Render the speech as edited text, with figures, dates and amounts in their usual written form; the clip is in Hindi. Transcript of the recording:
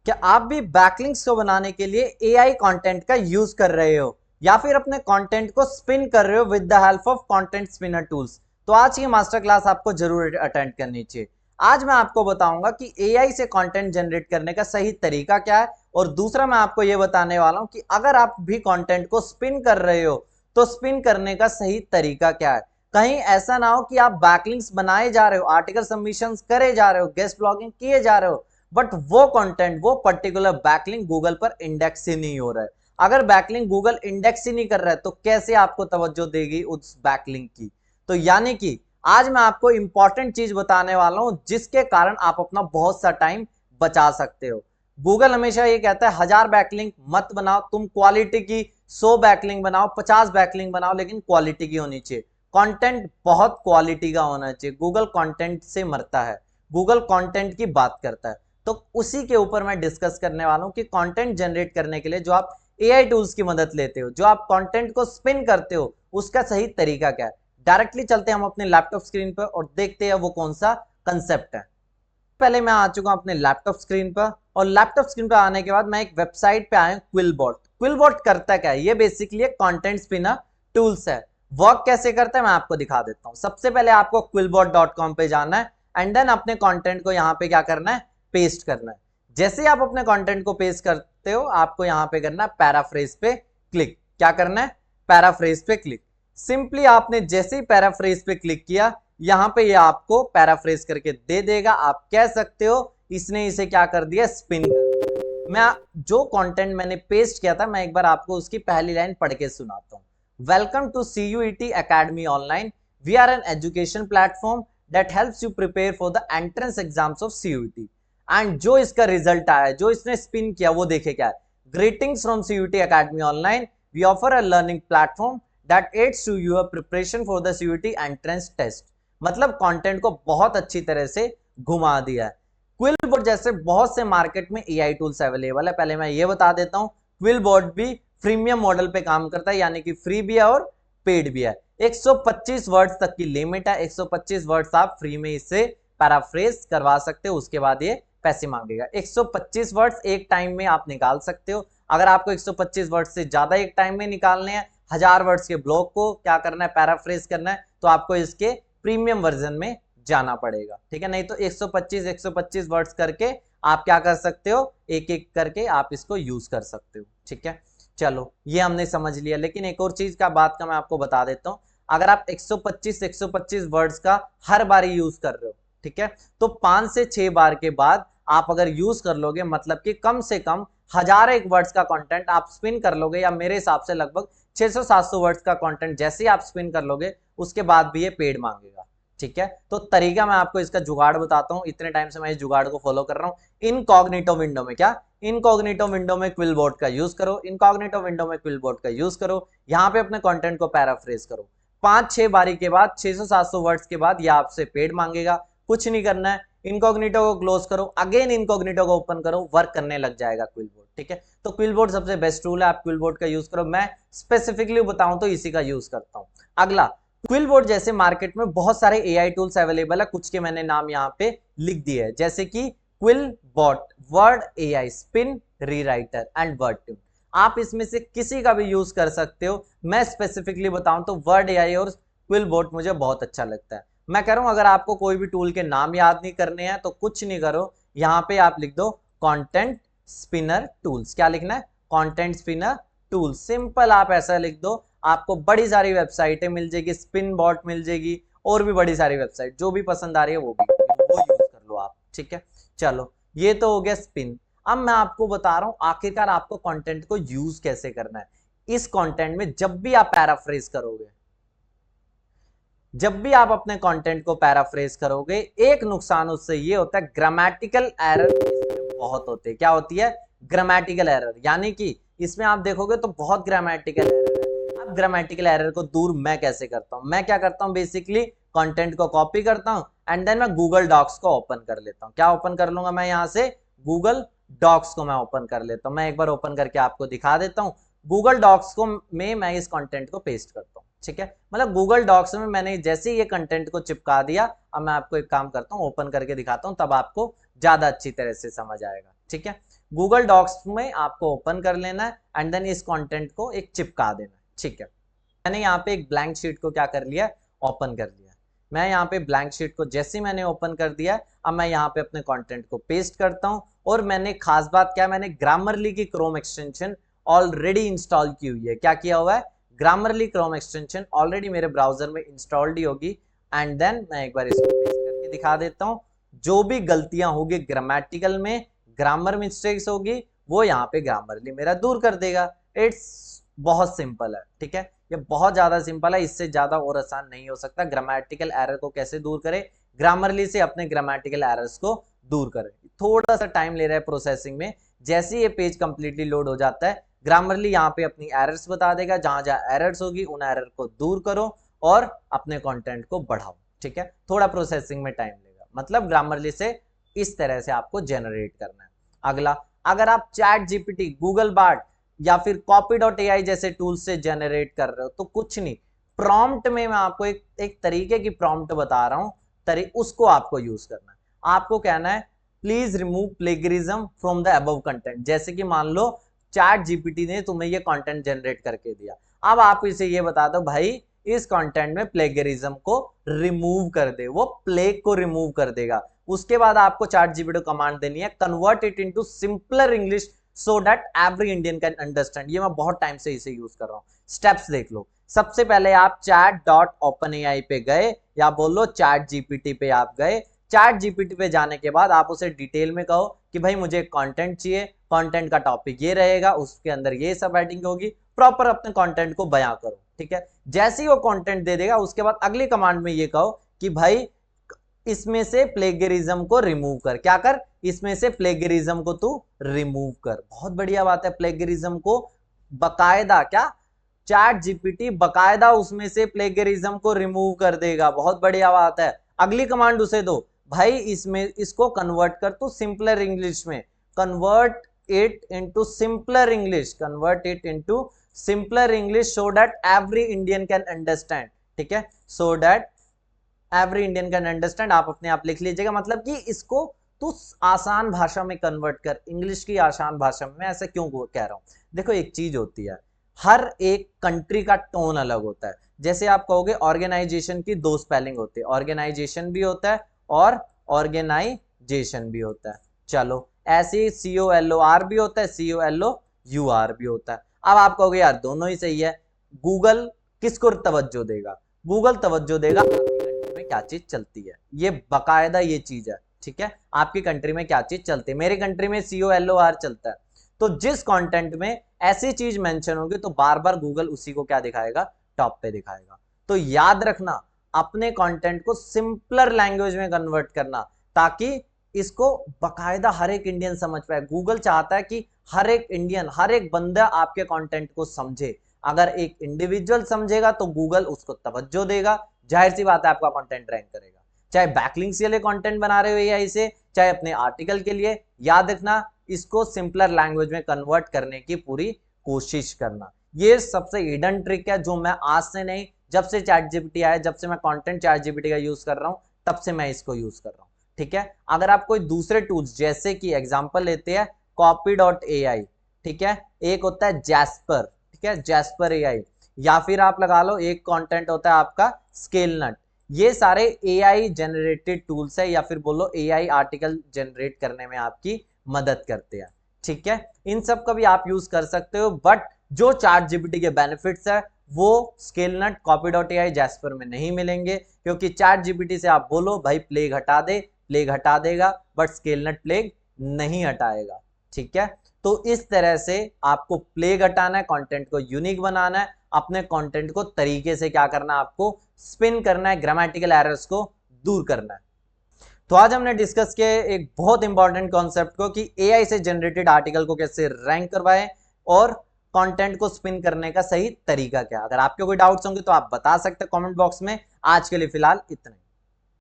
क्या आप भी बैकलिंक्स को बनाने के लिए एआई कंटेंट का यूज कर रहे हो या फिर अपने कंटेंट को स्पिन कर रहे हो with the help of content spinner tools? तो आज की मास्टर क्लास आपको जरूर अटेंड करनी चाहिए। आज मैं आपको बताऊंगा कि एआई से कंटेंट जनरेट करने का सही तरीका क्या है, और दूसरा मैं आपको यह बताने वाला हूं कि अगर आप भी कंटेंट को स्पिन कर रहे हो तो स्पिन करने का सही तरीका क्या है। कहीं ऐसा ना हो कि आप बैकलिंक्स बनाए जा रहे हो, आर्टिकल सबमिशंस करे जा रहे हो, गेस्ट ब्लॉगिंग किए जा रहे हो, बट वो कंटेंट, वो पर्टिकुलर बैकलिंक गूगल पर इंडेक्स ही नहीं हो रहा है। अगर बैकलिंक गूगल इंडेक्स ही नहीं कर रहा है तो कैसे आपको तवज्जो देगी उस बैकलिंक की? तो यानी कि आज मैं आपको इंपॉर्टेंट चीज बताने वाला हूं जिसके कारण आप अपना बहुत सा टाइम बचा सकते हो। गूगल हमेशा ये कहता है 1000 बैकलिंक मत बनाओ, तुम क्वालिटी की 100 बैकलिंक बनाओ, 50 बैकलिंक बनाओ, लेकिन क्वालिटी की होनी चाहिए। कंटेंट बहुत क्वालिटी का होना चाहिए। गूगल कंटेंट से मरता है, गूगल कंटेंट की बात करता है। तो उसी के ऊपर मैं डिस्कस करने वाला हूं कि कंटेंट जनरेट करने के लिए जो आप एआई टूल्स की मदद लेते हो, जो आप कंटेंट को स्पिन करते हो, उसका सही तरीका क्या है। डायरेक्टली चलते हैं हम अपने लैपटॉप स्क्रीन पर और देखते हैं वो कौन सा कंसेप्ट है। पहले मैं आ चुका हूं अपने लैपटॉप स्क्रीन पर, और लैपटॉप स्क्रीन पर आने के बाद मैं एक वेबसाइट पे आया हूं, क्विलबॉट। क्विलबॉट करता क्या है? ये बेसिकली एक कंटेंट स्पिनर टूल्स है। वर्क कैसे करता है मैं आपको दिखा देता हूं। सबसे पहले आपको quillbot.com पे जाना है एंड देन अपने कंटेंट को यहाँ पे क्या करना है, पेस्ट करना है। जैसे ही आप अपने कंटेंट को पेस्ट करते हो, आपको यहाँ पे करना है पैराफ्रेज पे क्लिक। क्या करना है? पैराफ्रेज पे क्लिक। सिंपली आपने जैसे ही पैराफ्रेज पे क्लिक किया, यहाँ पे ये आपको पैराफ्रेज करके दे देगा। आप कह सकते हो इसने इसे क्या कर दिया, स्पिन कर दिया। मैं जो कंटेंट मैंने पेस्ट किया था, मैं एक बार आपको उसकी पहली लाइन पढ़ के सुनाता हूँ। Welcome to CUET Academy Online. We are an education platform that helps you prepare for the entrance exams of CUET. And जो इसका रिजल्ट आया, जो इसने स्पिन किया, वो देखे क्या है। Greetings from CUET Academy Online. We offer a learning platform that aids to your preparation for the CUET entrance test. मतलब कंटेंट को बहुत अच्छी तरह से घुमा दिया है। क्विलबॉट जैसे बहुत से मार्केट में एआई टूल्स अवेलेबल है। पहले मैं ये बता देता हूं, क्विलबॉट भी प्रीमियम मॉडल पे काम करता है, यानी कि फ्री भी है और पेड भी है। 125 वर्ड्स तक की लिमिट है। 125 वर्ड्स आप फ्री में इससे पैराफ्रेज करवा सकते हो, उसके बाद ये पैसे मांगेगा। 125 वर्ड्स एक टाइम में आप निकाल सकते हो। अगर आपको 125 वर्ड्स से ज्यादा एक टाइम में निकालने हैं, 1000 वर्ड्स के ब्लॉक को क्या करना है, पैराफ्रेज करना है, तो आपको इसके प्रीमियम वर्जन में जाना पड़ेगा। ठीक है, नहीं तो 125 वर्ड्स करके आप क्या कर सकते हो, एक एक करके आप इसको यूज कर सकते हो। ठीक है, चलो ये हमने समझ लिया। लेकिन एक और चीज का बात का मैं आपको बता देता हूं। अगर आप 125 वर्ड्स का हर बार यूज कर रहे हो, ठीक है, तो 5 से 6 बार के बाद आप अगर यूज कर लोगे, मतलब कि कम से कम 1001 वर्ड्स का कंटेंट आप स्पिन कर लोगे, या मेरे हिसाब से लगभग 600-700 वर्ड्स का कंटेंट जैसे ही आप स्पिन कर लोगे, उसके बाद भी ये पेड मांगेगा। ठीक है, तो तरीका मैं आपको इसका जुगाड़ बताता हूं। इतने टाइम से मैं इस जुगाड़ को फॉलो कर रहा हूं। इनकॉग्निटो विंडो में क्या, इनकॉग्निटो विंडो में क्विलबॉट का यूज करो। इनकॉग्निटो विंडो में क्विलबॉट का यूज करो। यहाँ पे अपने कंटेंट को पैराफ्रेज करो। 5-6 बारी के बाद, 600-700 वर्ड्स के बाद ये आपसे पेड मांगेगा। कुछ नहीं करना है, इनकॉग्निटो को क्लोज करो, अगेन इनकॉग्निटो को ओपन करो, वर्क करने लग जाएगा क्विलबॉट। ठीक है, तो क्विलबॉट सबसे बेस्ट टूल है, आप क्विलबॉट का यूज करो। मैं स्पेसिफिकली बताऊं तो इसी का यूज करता हूं। अगला, क्विलबॉट जैसे मार्केट में बहुत सारे एआई टूल्स अवेलेबल है। कुछ के मैंने नाम यहाँ पे लिख दिए है, जैसे कि QuillBot, Word AI, Spin, Rewriter and Wordtune. आप इसमें से किसी का भी यूज कर सकते हो। मैं स्पेसिफिकली बताऊं तो वर्ड एआई और क्विलबॉट मुझे बहुत अच्छा लगता है। मैं कह रहा हूं, अगर आपको कोई भी टूल के नाम याद नहीं करने हैं तो कुछ नहीं करो, यहाँ पे आप लिख दो कंटेंट स्पिनर टूल्स। क्या लिखना है? Content spinner tools. सिंपल आप ऐसा लिख दो, आपको बड़ी सारी वेबसाइटें मिल जाएगी, स्पिन बॉट मिल जाएगी, और भी बड़ी सारी वेबसाइट, जो भी पसंद आ रही है वो यूज कर लो आप। ठीक है, चलो ये तो हो गया स्पिन। अब मैं आपको बता रहा हूं आखिरकार आपको कंटेंट को यूज कैसे करना है। इस कंटेंट में जब भी आप पैराफ्रेज करोगे, जब भी आप अपने कंटेंट को पैराफ्रेज करोगे, एक नुकसान उससे ये होता है, ग्रामेटिकल एरर बहुत होते हैं। क्या होती है? Grammatical error. यानी कि इसमें आप देखोगे तो बहुत ग्रामेटिकल एरर है। अब ग्रामेटिकल एरर को दूर मैं कैसे करता हूं? मैं क्या करता हूं, बेसिकली कंटेंट को कॉपी करता हूं एंड देन मैं गूगल डॉक्स को ओपन कर लेता हूं। क्या ओपन कर लूंगा मैं? यहां से गूगल डॉक्स को मैं ओपन कर लेता हूं। मैं एक बार ओपन करके आपको दिखा देता हूं। गूगल डॉक्स को में मैं इस कंटेंट को पेस्ट करता हूं। ठीक है, मतलब गूगल डॉक्स में मैंने जैसे ही ये कंटेंट को चिपका दिया। अब मैं आपको एक काम करता हूं, ओपन करके दिखाता हूं, तब आपको ज्यादा अच्छी तरह से समझ आएगा। ठीक है। गूगल डॉक्स में आपको ओपन कर लेना है एंड देन इस कंटेंट को एक चिपका देना है, ठीक है। मैंने यहाँ पे एक ब्लैंक शीट को क्या कर लिया, ओपन कर लिया। मैं यहाँ पे ब्लैंक शीट को जैसे मैंने ओपन कर दिया, अब मैं यहाँ पे अपने कंटेंट को पेस्ट करता हूँ। और मैंने खास बात क्या, मैंने ग्रामरली की क्रोम एक्सटेंशन ऑलरेडी इंस्टॉल की हुई है। क्या किया हुआ है, ग्रामरली क्रोम एक्सटेंशन ऑलरेडी मेरे ब्राउजर में इंस्टॉल्ड ही होगी। एंड देन मैं एक बार इसको पेस्ट करके दिखा देता हूँ। जो भी गलतियां होगी ग्रामेटिकल में, ग्रामर मिस्टेक्स होगी, वो यहाँ पे ग्रामरली मेरा दूर कर देगा। इट्स बहुत सिंपल है, ठीक है। ये बहुत ज्यादा सिंपल है, इससे ज्यादा और आसान नहीं हो सकता। ग्रामेटिकल एरर को कैसे दूर करें, ग्रामरली से अपने ग्रामेटिकल एरर्स को दूर करें। थोड़ा सा टाइम ले रहा है प्रोसेसिंग में। जैसे ये पेज कंप्लीटली लोड हो जाता है, ग्रामरली यहाँ पे अपनी एरर्स बता देगा। जहां जहां एरर्स होगी उन एरर को दूर करो और अपने कंटेंट को बढ़ाओ, ठीक है। थोड़ा प्रोसेसिंग में टाइम लेगा, मतलब ग्रामरली से इस तरह से आपको जनरेट करना है। अगला, अगर आप चैट जीपीटी, गूगल बार्ड या फिर copy.ai जैसे टूल से जनरेट कर रहे हो तो कुछ नहीं, प्रॉम्प्ट में मैं आपको एक तरीके की प्रॉम्प्ट बता रहा हूं, उसको आपको यूज करना है। आपको कहना है please remove plagiarism from the above content. जैसे कि मान लो चैट जीपीटी ने तुम्हें ये कंटेंट जनरेट करके दिया, अब आप इसे ये बता दो भाई इस कंटेंट में प्लेगरिज्म को रिमूव कर दे, वो प्लेग को रिमूव कर देगा। उसके बाद आपको चैट जीपीटी को कमांड देनी है convert it into simpler English so that every Indian can understand. ये मैं बहुत टाइम से इसे यूज कर रहा हूं। स्टेप्स देख लो। सबसे पहले आप chat.openai पे गए या बोलो चैट जीपीटी पे आप गए। चैट जीपीटी पे जाने के बाद आप उसे डिटेल में कहो कि भाई मुझे कंटेंट चाहिए, कंटेंट का टॉपिक ये रहेगा, उसके अंदर ये सब हेडिंग होगी, प्रॉपर अपने कंटेंट को बयां करो, ठीक है। जैसे ही वो कंटेंट दे देगा उसके बाद अगली कमांड में ये कहो कि भाई इसमें से प्लेगरिज्म को रिमूव कर। क्या कर, इसमें से प्लेगरिज्म को तू रिमूव कर। बहुत बढ़िया बात है। प्लेगरिज्म को बकायदा क्या, चैट जीपीटी बकायदा उसमें से प्लेगरिज्म को रिमूव कर देगा। बहुत बढ़िया बात है। अगली कमांड उसे दो, भाई इसमें इसको कन्वर्ट कर तू सिंपलर इंग्लिश में, convert it into simpler English, convert it into simpler English so that every Indian can understand, ठीक है। So that every Indian can understand, आप अपने आप लिख लीजिएगा। मतलब कि इसको तू आसान भाषा में कन्वर्ट कर, इंग्लिश की आसान भाषा में। मैं ऐसा क्यों कह रहा हूं, देखो एक चीज होती है, हर एक कंट्री का टोन अलग होता है। जैसे आप कहोगे ऑर्गेनाइजेशन की दो स्पेलिंग होती है, ऑर्गेनाइजेशन भी होता है और ऑर्गेनाइजेशन भी होता है। चलो ऐसे ही COLOR भी होता है, COLOUR भी होता है। अब आप कहोगे यार दोनों ही सही है, गूगल किसको तवज्जो देगा, गूगल तवज्जो देगा क्या चीज चलती है, ये बकायदा ये चीज है, ठीक है। आपकी कंट्री में क्या चीज चलती है, मेरी कंट्री में COLOR चलता है। तो जिस कंटेंट में ऐसी चीज मेंशन होगी तो बार बार गूगल उसी को क्या दिखाएगा, टॉप पे दिखाएगा। तो याद रखना अपने कंटेंट को सिंपलर लैंग्वेज में कन्वर्ट करना, ताकि इसको बकायदा हर एक इंडियन समझ पाए। गूगल चाहता है कि हर एक इंडियन, हर एक बंदा आपके कंटेंट को समझे। अगर एक इंडिविजुअल समझेगा तो गूगल उसको तवज्जो देगा, जाहिर सी बात है आपका कंटेंट रैंक करेगा। चाहे बैकलिंक्स के लिए कंटेंट बना रहे हो एआई से, चाहे अपने आर्टिकल के लिए, याद रखना इसको सिंपलर लैंग्वेज में कन्वर्ट करने की पूरी कोशिश करना। ये सबसे हिडन ट्रिक है जो मैं आज से नहीं, जब से चैट जीपीटी आया, जब से मैं कंटेंट चैट जीपीटी का यूज कर रहा हूं, तब से मैं इसको यूज कर रहा हूं, ठीक है। अगर आप कोई दूसरे टूल्स, जैसे कि एग्जांपल लेते हैं copy.ai, ठीक है, एक होता है जैस्पर, ठीक है, जैस्पर एआई, या फिर आप लगा लो एक कंटेंट होता है आपका स्केलनट। ये सारे एआई जनरेटेड टूल्स है, या फिर बोलो एआई आर्टिकल जनरेट करने में आपकी मदद करते हैं, ठीक है। इन सब का भी आप यूज कर सकते हो, बट जो चैट जीपीटी के बेनिफिट्स है वो स्केलनट, copy.ai, जैस्पर में नहीं मिलेंगे। क्योंकि चैट जीपीटी से आप बोलो भाई प्लेग हटा दे, प्लेग हटा देगा, बट स्केलनट प्लेग नहीं हटाएगा, ठीक है। तो इस तरह से आपको प्लेग हटाना है, कंटेंट को यूनिक बनाना है, अपने कंटेंट को तरीके से क्या करना है, आपको स्पिन करना है, ग्रामेटिकल एरर्स को दूर करना है। तो आज हमने डिस्कस किया एक बहुत इंपॉर्टेंट कॉन्सेप्ट को कि एआई से जनरेटेड आर्टिकल को कैसे रैंक करवाएं और कंटेंट को स्पिन करने का सही तरीका क्या। अगर आपके कोई डाउट्स होंगे तो आप बता सकते हैं कमेंट बॉक्स में। आज के लिए फिलहाल इतना ही।